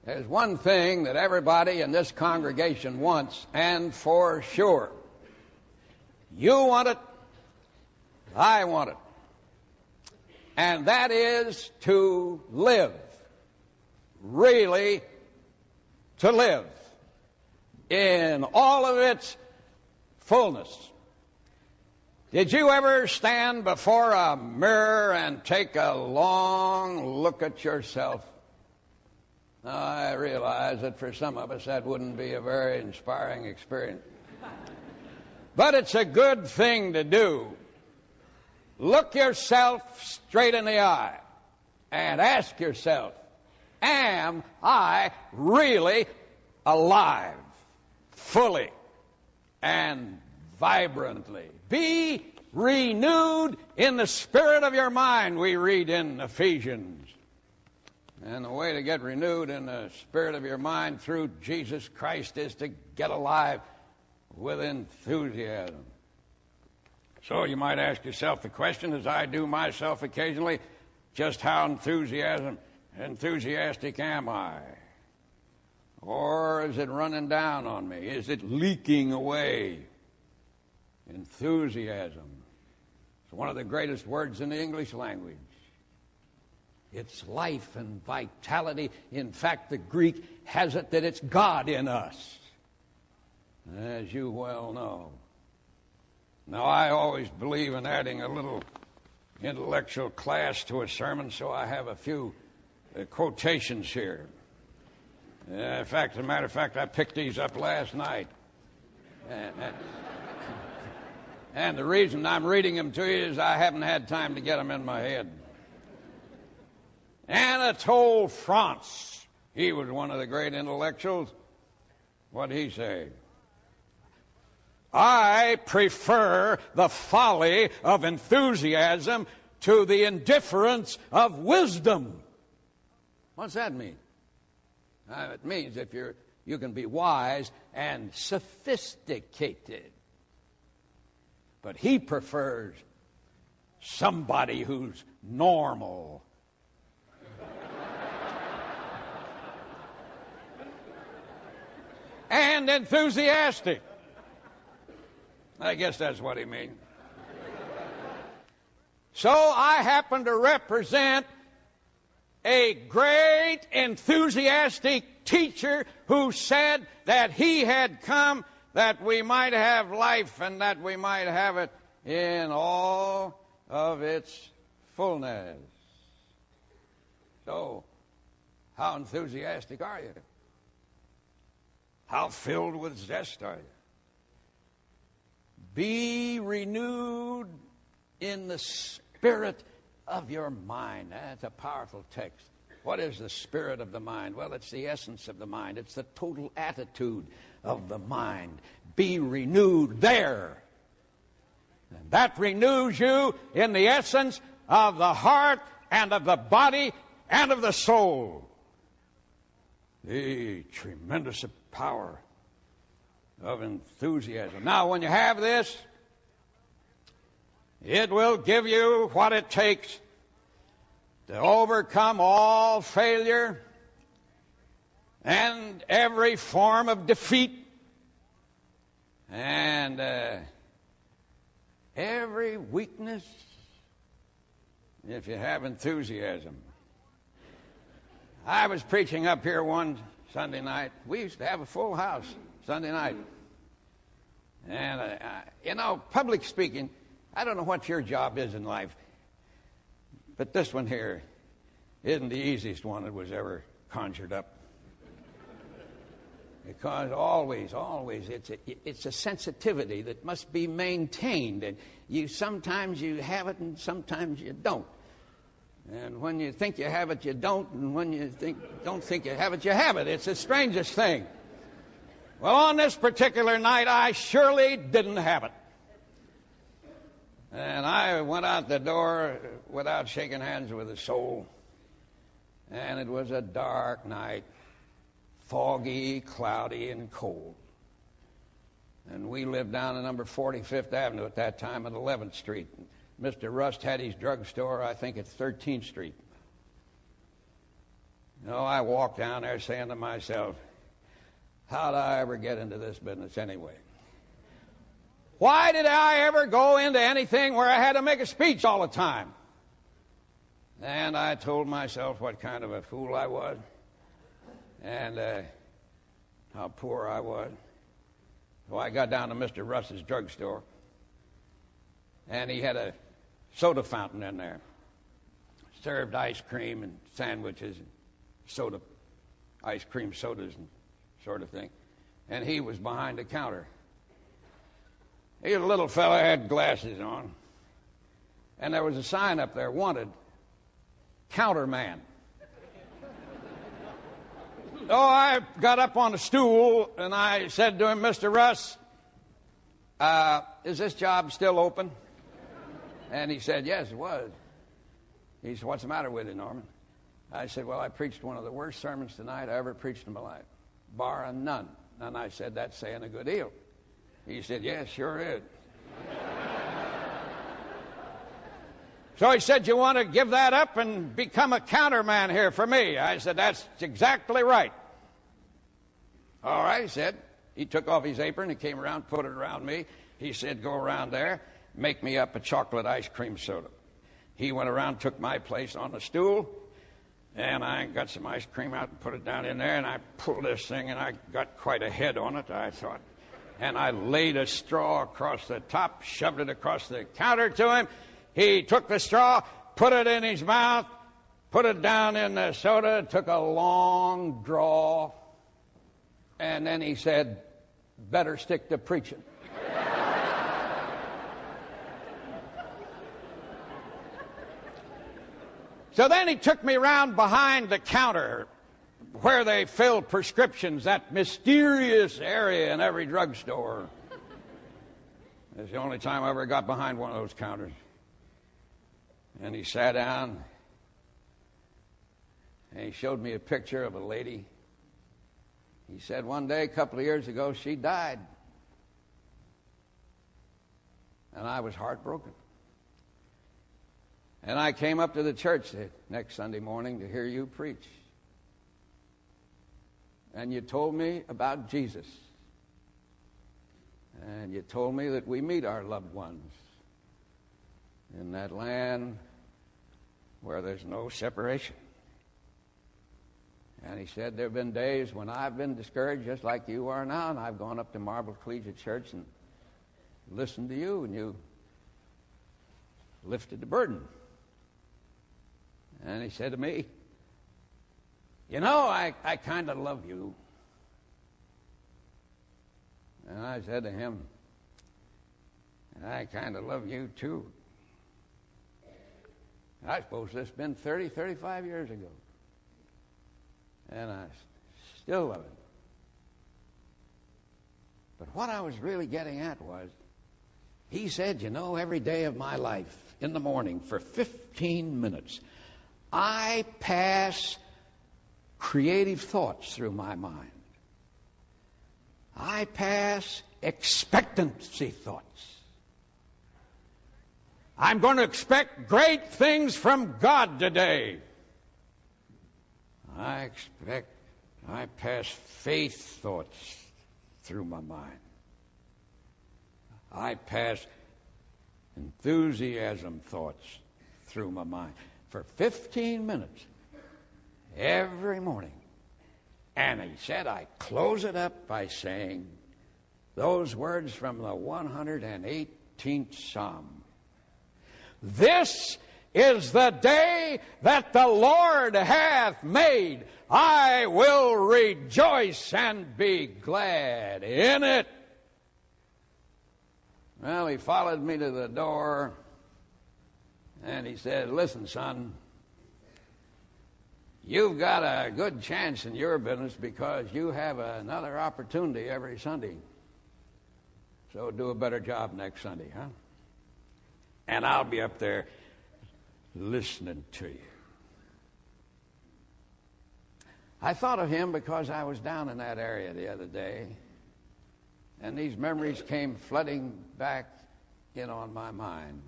There's one thing that everybody in this congregation wants, and for sure. You want it, I want it. And that is to live. Really to live in all of its fullness. Did you ever stand before a mirror and take a long look at yourself? Now, I realize that for some of us that wouldn't be a very inspiring experience. But it's a good thing to do. Look yourself straight in the eye and ask yourself, am I really alive, fully, and vibrantly? Be renewed in the spirit of your mind, we read in Ephesians. And the way to get renewed in the spirit of your mind through Jesus Christ is to get alive with enthusiasm. So you might ask yourself the question, as I do myself occasionally, just how enthusiastic am I? Or is it running down on me? Is it leaking away? Enthusiasm. It's one of the greatest words in the English language. It's life and vitality. In fact, the Greek has it that it's God in us, as you well know. Now, I always believe in adding a little intellectual class to a sermon, so I have a few quotations here. In fact, as a matter of fact, I picked these up last night. And the reason I'm reading them to you is I haven't had time to get them in my head. Anatole France, he was one of the great intellectuals. What did he say? I prefer the folly of enthusiasm to the indifference of wisdom. What's that mean? It means if you can be wise and sophisticated. But he prefers somebody who's normal. And enthusiastic. I guess that's what he means. So I happen to represent a great enthusiastic teacher who said that he had come that we might have life and that we might have it in all of its fullness. So, how enthusiastic are you? How filled with zest are you? Be renewed in the spirit of your mind. That's a powerful text. What is the spirit of the mind? Well, it's the essence of the mind. It's the total attitude of the mind. Be renewed there. And that renews you in the essence of the heart and of the body and of the soul. The tremendous power of enthusiasm. Now, when you have this, it will give you what it takes to overcome all failure and every form of defeat and every weakness if you have enthusiasm. I was preaching up here one Sunday night. We used to have a full house Sunday night. And, public speaking, I don't know what your job is in life, but this one here isn't the easiest one that was ever conjured up. Because always, it's a sensitivity that must be maintained. And sometimes you have it and sometimes you don't. And when you think you have it, you don't. And when you don't think you have it, you have it. It's the strangest thing. Well, on this particular night, I surely didn't have it. And I went out the door without shaking hands with a soul. And it was a dark night, foggy, cloudy, and cold. And we lived down at number 45th Avenue at that time at 11th Street. Mr. Rust had his drugstore, I think, at 13th Street. I walked down there saying to myself, how did I ever get into this business anyway? Why did I ever go into anything where I had to make a speech all the time? And I told myself what kind of a fool I was and how poor I was. So I got down to Mr. Russ's drugstore, and he had a soda fountain in there. Served ice cream and sandwiches and soda, ice cream sodas and sort of thing. And he was behind the counter. He was a little fellow, had glasses on. And there was a sign up there, wanted, counterman. So I got up on a stool and I said to him, Mr. Russ, is this job still open? And he said, yes, it was. He said, what's the matter with you, Norman? I said, well, I preached one of the worst sermons tonight I ever preached in my life, bar none. And I said, that's saying a good deal. He said, yes, sure is. So he said, you want to give that up and become a counterman here for me? I said, that's exactly right. All right, he said. He took off his apron and came around, put it around me. He said, go around there, make me up a chocolate ice cream soda. He went around, took my place on the stool, and I got some ice cream out and put it down in there, and I pulled this thing, and I got quite a head on it, I thought. And I laid a straw across the top, shoved it across the counter to him. He took the straw, put it in his mouth, put it down in the soda, took a long draw, and then he said, better stick to preaching. So then he took me around behind the counter where they fill prescriptions, that mysterious area in every drugstore. It's the only time I ever got behind one of those counters. And he sat down and he showed me a picture of a lady. He said one day, a couple of years ago, she died. And I was heartbroken. And I came up to the church the next Sunday morning to hear you preach. And you told me about Jesus. And you told me that we meet our loved ones in that land where there's no separation. And he said there have been days when I've been discouraged just like you are now, and I've gone up to Marble Collegiate Church and listened to you, and you lifted the burden. And he said to me, I kind of love you. And I said to him, I kind of love you too. I suppose this has been 30, 35 years ago. And I still love him. But what I was really getting at was, he said, every day of my life, in the morning, for 15 minutes, I pass creative thoughts through my mind. I pass expectancy thoughts. I'm going to expect great things from God today. I pass faith thoughts through my mind. I pass enthusiasm thoughts through my mind for 15 minutes every morning. And he said, I close it up by saying those words from the 118th Psalm. This is the day that the Lord hath made. I will rejoice and be glad in it. Well, he followed me to the door, and he said, listen, son, you've got a good chance in your business because you have another opportunity every Sunday. So do a better job next Sunday, huh? And I'll be up there listening to you. I thought of him because I was down in that area the other day, and these memories came flooding back in on my mind.